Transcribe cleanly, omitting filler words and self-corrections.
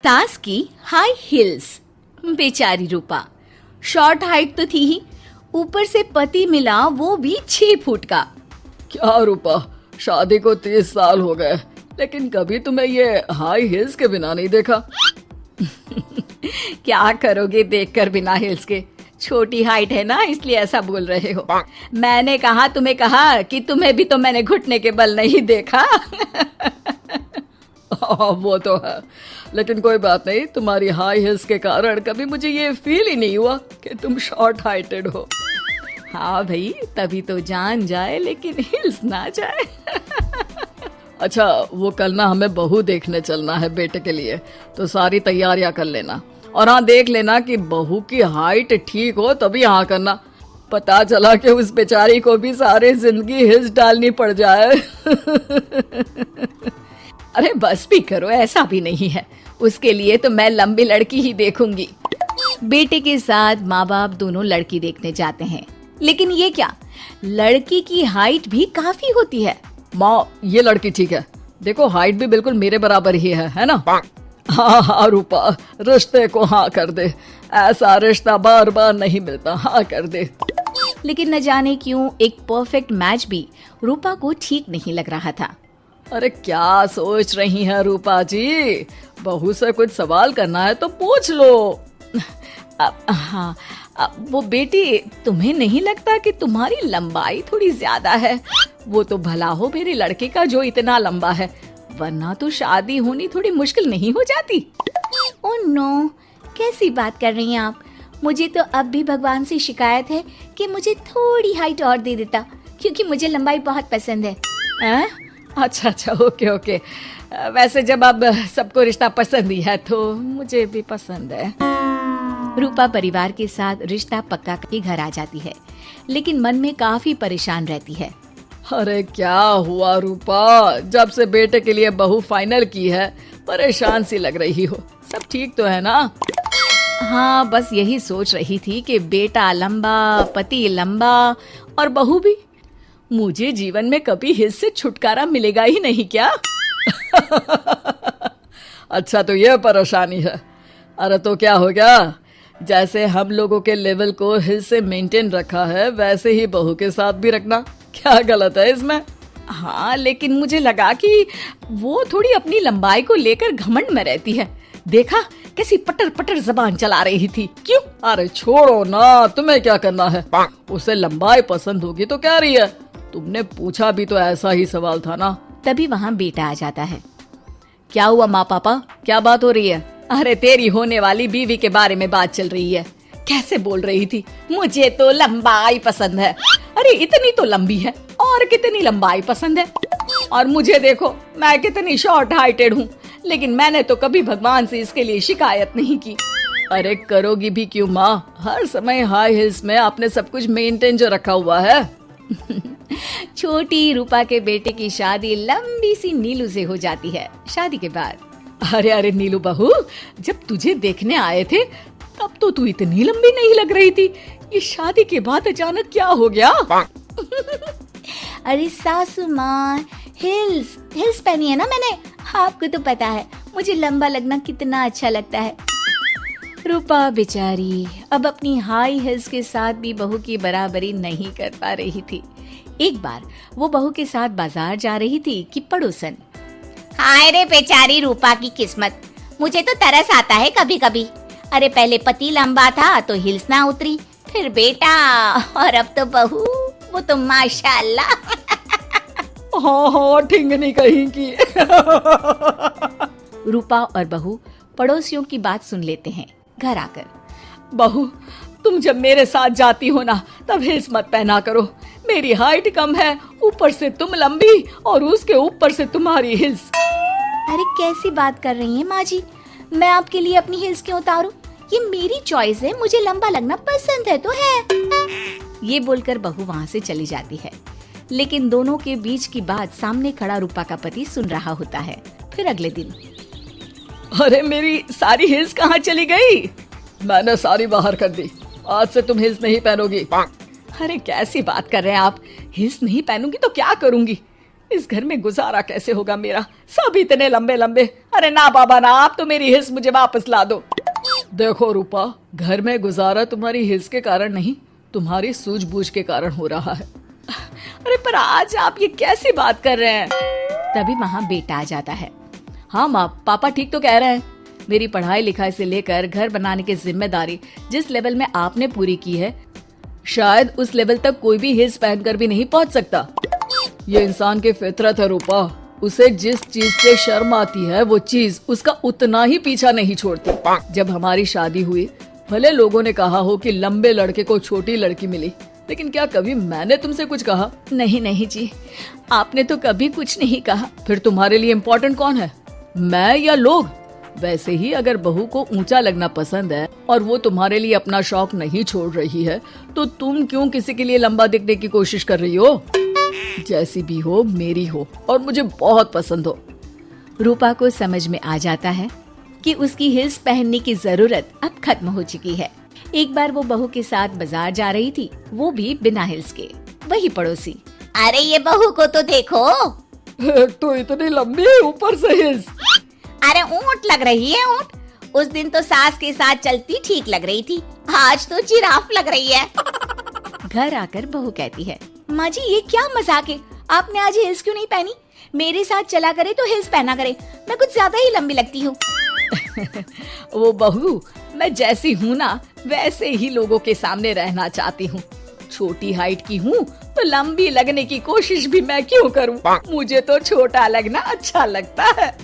सास की high heels. बेचारी रूपा, शॉर्ट हाइट तो थी ही, ऊपर से पति मिला वो भी 6 फुट का। क्या रूपा, शादी को 30 साल हो गए, लेकिन कभी तुम्हें ये हाई हील्स के बिना नहीं देखा। क्या करोगे देखकर बिना हिल्स के? छोटी हाइट है ना, इसलिए ऐसा बोल रहे हो। मैंने कहा तुम्हें कहा कि तुम्हें भी तो मैंने घुटने के बल नहीं देखा। वो तो है, लेकिन कोई बात नहीं, तुम्हारी हाई हिल्स के कारण कभी मुझे ये फील ही नहीं हुआ कि तुम शॉर्ट हाइटेड हो। हाँ भाई, तभी तो जान जाए लेकिन हिल्स ना जाए। अच्छा, वो कल ना हमें बहू देखने चलना है बेटे के लिए, तो सारी तैयारियां कर लेना। और हाँ, देख लेना कि बहू की हाइट ठीक हो तभी हाँ करना। पता चला कि उस बेचारी को भी सारी जिंदगी हिल्स डालनी पड़ जाए। अरे बस भी करो, ऐसा भी नहीं है। उसके लिए तो मैं लंबी लड़की ही देखूंगी। बेटे के साथ माँ बाप दोनों लड़की देखने जाते हैं, लेकिन ये क्या, लड़की की हाइट भी काफी होती है। माँ, ये लड़की ठीक है, देखो हाइट भी बिल्कुल मेरे बराबर ही है ना? हाँ हाँ रूपा, रिश्ते को हाँ कर दे, ऐसा रिश्ता बार बार नहीं मिलता, हाँ कर दे। लेकिन न जाने क्यों एक परफेक्ट मैच भी रूपा को ठीक नहीं लग रहा था। अरे क्या सोच रही हैं रूपा जी, बहू से कुछ सवाल करना है तो पूछ लो। हाँ, वो बेटी, तुम्हें नहीं लगता कि तुम्हारी लंबाई थोड़ी ज्यादा है? वो तो भला हो मेरे लड़के का जो इतना लंबा है, वरना तो शादी होनी थोड़ी मुश्किल नहीं हो जाती। ओह नो, कैसी बात कर रही हैं आप? मुझे तो अब भी भगवान से शिकायत है कि मुझे थोड़ी हाइट और दे देता, क्योंकि मुझे लंबाई बहुत पसंद है। अच्छा, ओके। वैसे जब अब सबको रिश्ता पसंद ही है तो मुझे भी पसंद है। रूपा परिवार के साथ रिश्ता पक्का करके घर आ जाती है, लेकिन मन में काफी परेशान रहती है। अरे क्या हुआ रूपा, जब से बेटे के लिए बहू फाइनल की है परेशान सी लग रही हो। सब ठीक तो है ना? हाँ, बस यही सोच रही थी कि बेटा लंबा, पति लंबा और बहू भी। मुझे जीवन में कभी हिल्स से छुटकारा मिलेगा ही नहीं क्या? अच्छा, तो ये परेशानी है। अरे तो क्या हो गया, जैसे हम लोगों के लेवल को हिल्स से मेंटेन रखा है, वैसे ही बहू के साथ भी रखना। क्या गलत है इसमें? हाँ, लेकिन मुझे लगा कि वो थोड़ी अपनी लंबाई को लेकर घमंड में रहती है। देखा कैसी पटर पटर जबान चला रही थी। क्यों? अरे छोड़ो ना, तुम्हें क्या करना है? उसे लंबाई पसंद होगी तो क्या रही है? तुमने पूछा भी तो ऐसा ही सवाल था ना। तभी वहाँ बेटा आ जाता है। क्या हुआ माँ पापा, क्या बात हो रही है? अरे तेरी होने वाली बीवी के बारे में बात चल रही है। कैसे बोल रही थी, मुझे तो लंबाई पसंद है। अरे इतनी तो लंबी है, और कितनी लंबाई पसंद है? और मुझे देखो, मैं कितनी शॉर्ट हाइटेड हूँ, लेकिन मैंने तो कभी भगवान से इसके लिए शिकायत नहीं की। अरे करोगी भी क्यों माँ, हर समय हाई हिल्स में आपने सब कुछ मेंटेन जो रखा हुआ है। छोटी रूपा के बेटे की शादी लंबी सी नीलू से हो जाती है। शादी के बाद अरे नीलू बहू, जब तुझे देखने आए थे तब तो तू इतनी लंबी नहीं लग रही थी, ये शादी के बाद अचानक क्या हो गया? अरे सासू माँ, हिल्स पहनी है ना मैंने, आपको तो पता है मुझे लंबा लगना कितना अच्छा लगता है। रूपा बेचारी अब अपनी हाई हिल्स के साथ भी बहू की बराबरी नहीं कर पा रही थी। एक बार वो बहू के साथ बाजार जा रही थी कि पड़ोसन, हाय रे बेचारी रूपा की किस्मत, मुझे तो तरस आता है कभी कभी। अरे पहले पति लंबा था तो हिल्स ना उतरी, फिर बेटा, और अब तो बहू, वो तो माशाल्लाह। हाँ, ठिंगनी कहीं की। रूपा और बहू पड़ोसियों की बात सुन लेते हैं। घर आकर, बहू, तुम जब मेरे साथ जाती हो ना, तब हिल्स मत पहना करो। मेरी हाइट कम है, ऊपर से तुम लंबी, और उसके ऊपर से तुम्हारी हिल्स। अरे कैसी बात कर रही हैं माँ जी, मैं आपके लिए अपनी हिल्स क्यों उतारूं? ये मेरी चॉइस है, मुझे लंबा लगना पसंद है तो है। ये बोलकर बहू वहाँ से चली जाती है, लेकिन दोनों के बीच की बात सामने खड़ा रूपा का पति सुन रहा होता है। फिर अगले दिन, अरे मेरी सारी हिल्स कहाँ चली गई? मैंने सारी बाहर कर दी, आज से तुम हिल्स नहीं पहनोगी। अरे कैसी बात कर रहे हैं आप, हिल्स नहीं पहनूंगी तो क्या करूंगी? इस घर में गुजारा कैसे होगा मेरा? सब इतने लंबे लंबे, अरे ना बाबा ना, आप तो मेरी हिल्स मुझे वापस ला दो। देखो रूपा, घर में गुजारा तुम्हारी हिल्स के कारण नहीं, तुम्हारी सूझबूझ के कारण हो रहा है। अरे पर आज आप ये कैसी बात कर रहे हैं? तभी वहाँ बेटा आ जाता है। हाँ माँ, पापा ठीक तो कह रहे हैं। मेरी पढ़ाई लिखाई से लेकर घर बनाने की जिम्मेदारी जिस लेवल में आपने पूरी की है, शायद उस लेवल तक कोई भी हिल्स पहनकर भी नहीं पहुँच सकता। ये इंसान की फितरत है रूपा, उसे जिस चीज से शर्म आती है वो चीज उसका उतना ही पीछा नहीं छोड़ती। जब हमारी शादी हुई, भले लोगों ने कहा हो कि लंबे लड़के को छोटी लड़की मिली, लेकिन क्या कभी मैंने तुमसे कुछ कहा? नहीं नहीं जी, आपने तो कभी कुछ नहीं कहा। फिर तुम्हारे लिए इम्पोर्टेंट कौन है, मैं या लोग? वैसे ही अगर बहू को ऊंचा लगना पसंद है और वो तुम्हारे लिए अपना शौक नहीं छोड़ रही है, तो तुम क्यों किसी के लिए लंबा दिखने की कोशिश कर रही हो? जैसी भी हो, मेरी हो और मुझे बहुत पसंद हो। रूपा को समझ में आ जाता है कि उसकी हिल्स पहनने की जरूरत अब खत्म हो चुकी है। एक बार वो बहू के साथ बाजार जा रही थी, वो भी बिना हिल्स के। वही पड़ोसी, अरे ये बहू को तो देखो, एक तो इतनी लंबी है, ऊपर से हिल्स। अरे ऊंट लग रही है ऊंट। उस दिन तो सास के साथ चलती ठीक लग रही थी, आज तो जिराफ लग रही है। घर आकर बहू कहती है, माँ जी ये क्या मजाक है, आपने आज हिल्स क्यों नहीं पहनी? मेरे साथ चला करे तो हिल्स पहना करे, मैं कुछ ज्यादा ही लंबी लगती हूँ। वो बहू, मैं जैसी हूँ ना वैसे ही लोगों के सामने रहना चाहती हूँ। छोटी हाइट की हूँ तो लंबी लगने की कोशिश भी मैं क्यों करूँ? मुझे तो छोटा लगना अच्छा लगता है।